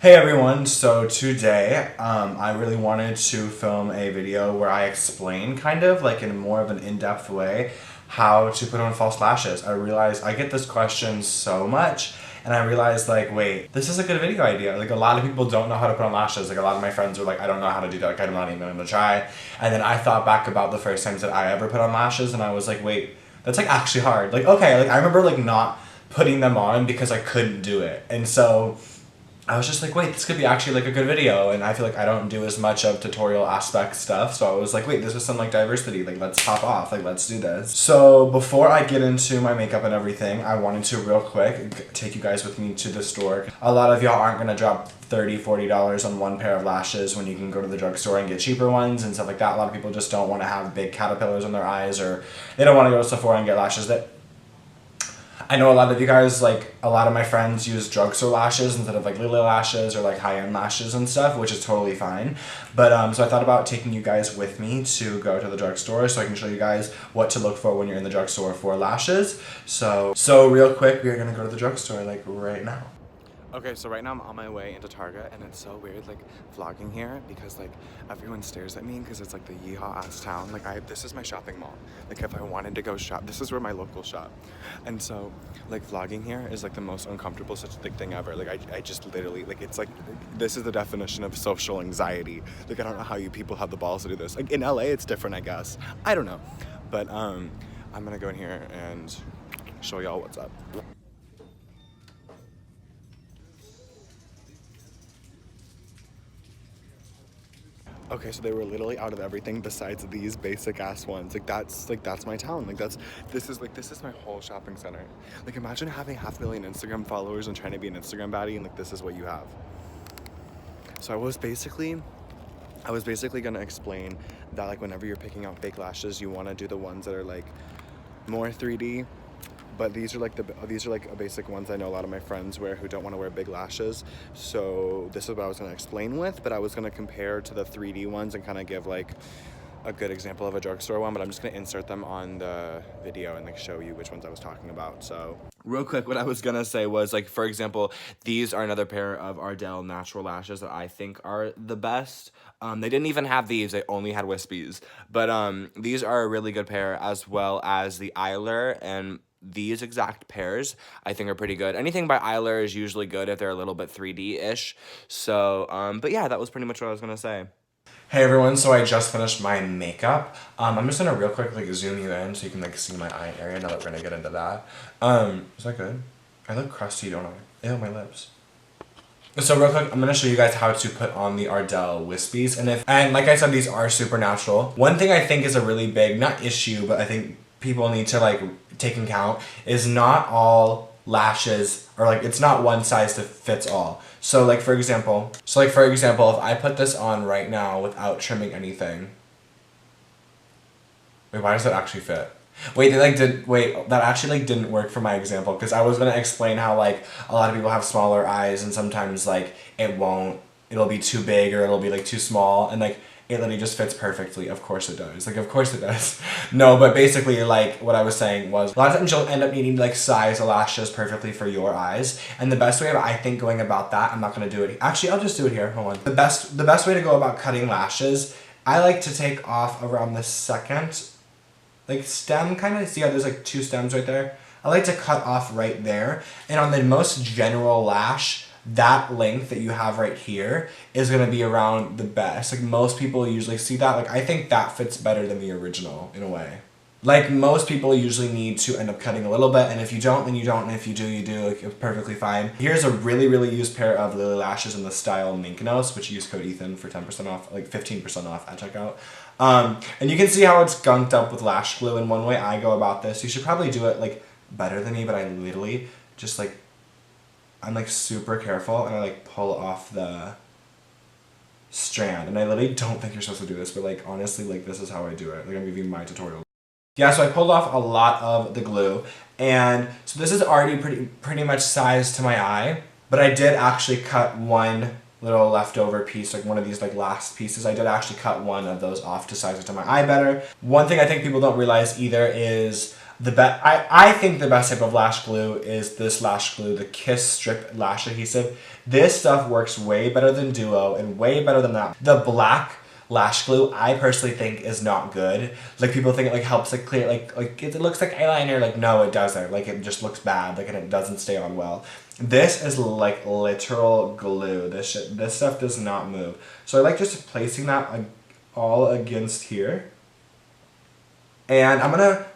Hey everyone, so today I really wanted to film a video where I explain kind of like in more of an in-depth way how to put on false lashes. I realized I get this question so much and I realized like, wait, this is a good video idea. Like a lot of people don't know how to put on lashes. Like a lot of my friends are like, I don't know how to do that. Like I'm not even gonna try. And then I thought back about the first times that I ever put on lashes and I was like, wait, that's like actually hard. Like, okay, like I remember like not putting them on because I couldn't do it. And so I was just like, wait, this could be actually like a good video, and I feel like I don't do as much of tutorial aspect stuff, so I was like, wait, this is some like diversity, like let's pop off, like let's do this. So before I get into my makeup and everything, I wanted to real quick take you guys with me to the store. A lot of y'all aren't gonna drop $30-$40 on one pair of lashes when you can go to the drugstore and get cheaper ones and stuff like that. A lot of people just don't want to have big caterpillars on their eyes, or they don't want to go to Sephora and get lashes that I know a lot of you guys, like, a lot of my friends use drugstore lashes instead of, like, Lily lashes or, like, high-end lashes and stuff, which is totally fine. But, so I thought about taking you guys with me to go to the drugstore so I can show you guys what to look for when you're in the drugstore for lashes. So real quick, we're gonna go to the drugstore, like, right now. Okay, so right now I'm on my way into Target, and it's so weird, like, vlogging here, because, like, everyone stares at me, because it's, like, the yeehaw-ass town. Like, this is my shopping mall. Like, if I wanted to go shop, this is where my local shop. And so, like, vlogging here is, like, the most uncomfortable such a big thing ever. Like, I just literally, like, it's, like, this is the definition of social anxiety. Like, I don't know how you people have the balls to do this. Like, in LA, it's different, I guess. I don't know. But, I'm gonna go in here and show y'all what's up. Okay, so they were literally out of everything besides these basic ass ones. That's my town. This is my whole shopping center. Like imagine having 500,000 Instagram followers and trying to be an Instagram baddie, and like this is what you have. So I was basically gonna explain that like whenever you're picking out fake lashes, you want to do the ones that are like more 3D. But these are like a basic ones I know a lot of my friends wear who don't want to wear big lashes. So this is what I was going to explain with, but I was going to compare to the 3D ones and kind of give like a good example of a drugstore one, but I'm just going to insert them on the video and like show you which ones I was talking about. So real quick, what I was going to say was like, for example, these are another pair of Ardell natural lashes that I think are the best. They didn't even have these, they only had wispies. But these are a really good pair, as well as the Eyler, and these exact pairs I think are pretty good. Anything by Eyler is usually good if they're a little bit 3D-ish. So, but yeah, that was pretty much what I was gonna say. Hey everyone, so I just finished my makeup. I'm just gonna real quick like zoom you in so you can like see my eye area now that we're gonna get into that. Is that good? I look crusty, don't I? Ew, my lips. So real quick, I'm gonna show you guys how to put on the Ardell wispies, and like I said, these are super natural. One thing I think is a really big, not issue, but I think people need to like take in count is not all lashes, or like it's not one size fits all. So like for example, if I put this on right now without trimming anything, wait, why does that actually fit? Wait, that actually like didn't work for my example, because I was gonna explain how like a lot of people have smaller eyes and sometimes like it'll be too big or it'll be like too small, and like it literally just fits perfectly. Of course it does. Like, of course it does. No, but basically, like, what I was saying was, a lot of times you'll end up needing to, like, size the lashes perfectly for your eyes. And the best way of, I think, going about that, I'm not going to do it. Actually, I'll just do it here. Hold on. The best way to go about cutting lashes, I like to take off around the second, like, stem, kind of. See how there's, like, two stems right there? I like to cut off right there. And on the most general lash, that length that you have right here is going to be around the best. Like most people usually see that. Like I think that fits better than the original in a way. Like most people usually need to end up cutting a little bit, and if you don't, then you don't, and if you do, you do. Like it's perfectly fine. Here's a really, really used pair of Lily lashes in the style Mykonos, which use code Ethan for 10% off, like 15% off at checkout. And you can see how it's gunked up with lash glue. And one way I go about this, you should probably do it like better than me, but I literally just like, I'm like super careful and I like pull off the strand, and I literally don't think you're supposed to do this, but like honestly, like this is how I do it. Like I'm giving you my tutorial. Yeah, so I pulled off a lot of the glue, and so this is already pretty much sized to my eye, but I did actually cut one little leftover piece, like one of these like last pieces. I did actually cut one of those off to size it to my eye better. One thing I think people don't realize either is I think the best type of lash glue is this lash glue, the Kiss Strip Lash Adhesive. This stuff works way better than Duo and way better than that. The black lash glue, I personally think is not good. Like people think it like helps like clear, like it looks like eyeliner. Like no, it doesn't. Like it just looks bad. Like and it doesn't stay on well. This is like literal glue. This stuff does not move. So I like just placing that all against here. And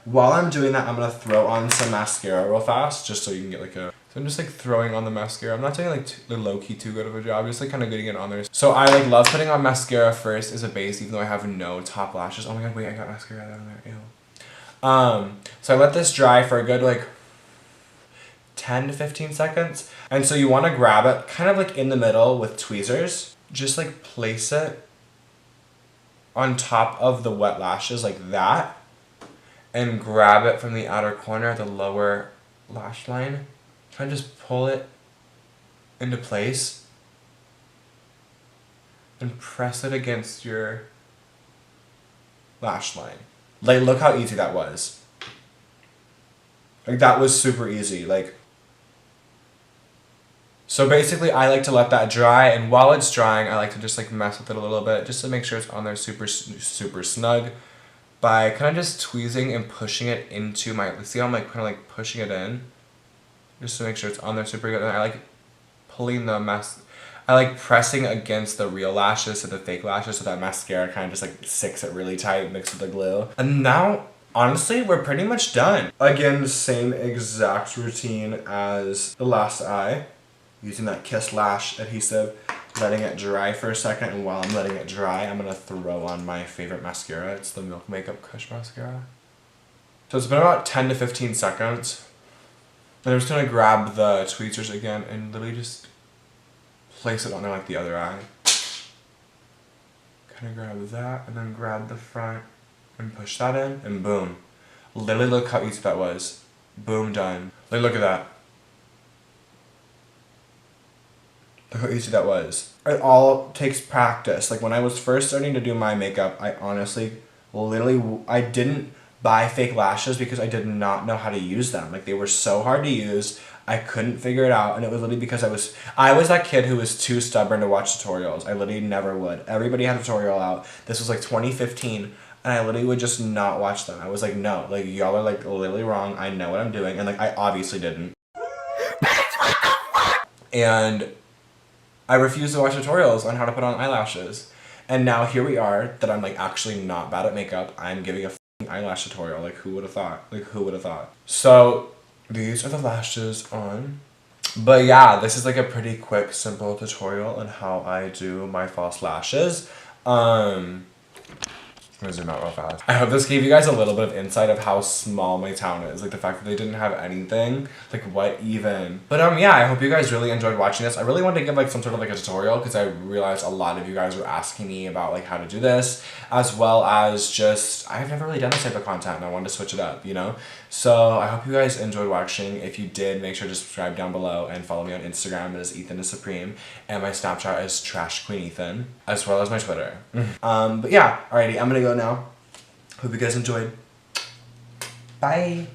while I'm doing that, I'm gonna throw on some mascara real fast, just so you can get like a... So I'm just like throwing on the mascara. I'm not doing like low-key too good of a job, just like kind of getting it on there. So I like love putting on mascara first as a base, even though I have no top lashes. Oh my god, wait, I got mascara on there, ew. So I let this dry for a good like 10 to 15 seconds. And so you wanna grab it kind of like in the middle with tweezers. Just like place it on top of the wet lashes like that. And grab it from the outer corner, the lower lash line. Try and just pull it into place. And press it against your lash line. Like, look how easy that was. Like, that was super easy. Like, so basically, I like to let that dry, and while it's drying, I like to just like mess with it a little bit, just to make sure it's on there super snug. By kind of just tweezing and pushing it into my... See how I'm like kind of like pushing it in? Just to make sure it's on there super good. And I like pulling the I like pressing against the real lashes to the fake lashes so that mascara kind of just like sticks it really tight mixed with the glue. And now, honestly, we're pretty much done. Again, same exact routine as the last eye. Using that Kiss Lash Adhesive. Letting it dry for a second, and while I'm letting it dry, I'm gonna throw on my favorite mascara. It's the Milk Makeup Kush Mascara. So it's been about 10 to 15 seconds. And I'm just gonna grab the tweezers again and literally just place it on there like the other eye. Kind of grab that, and then grab the front and push that in, and boom. Literally look how easy that was. Boom, done. Like, look at that. Look how easy that was. It all takes practice. Like when I was first starting to do my makeup, I honestly, literally, I didn't buy fake lashes because I did not know how to use them. Like they were so hard to use. I couldn't figure it out, and it was literally because I was that kid who was too stubborn to watch tutorials. I literally never would. Everybody had a tutorial out. This was like 2015, and I literally would just not watch them. I was like, no, like y'all are like literally wrong. I know what I'm doing, and like I obviously didn't. And I refused to watch tutorials on how to put on eyelashes. And now here we are, that I'm like actually not bad at makeup. I'm giving a f***ing eyelash tutorial. Like who would have thought? Like who would have thought? So these are the lashes on. But yeah, this is like a pretty quick, simple tutorial on how I do my false lashes. I'm gonna zoom out real fast. I hope this gave you guys a little bit of insight of how small my town is. Like the fact that they didn't have anything. Like what even? But yeah, I hope you guys really enjoyed watching this. I really wanted to give like some sort of like a tutorial because I realized a lot of you guys were asking me about like how to do this, as well as just, I've never really done this type of content and I wanted to switch it up, you know? So I hope you guys enjoyed watching. If you did, make sure to subscribe down below and follow me on Instagram. It is Ethanisupreme, and my Snapchat is Trash Queen Ethan, as well as my Twitter. But yeah, alrighty, I'm gonna go now. Hope you guys enjoyed. Bye.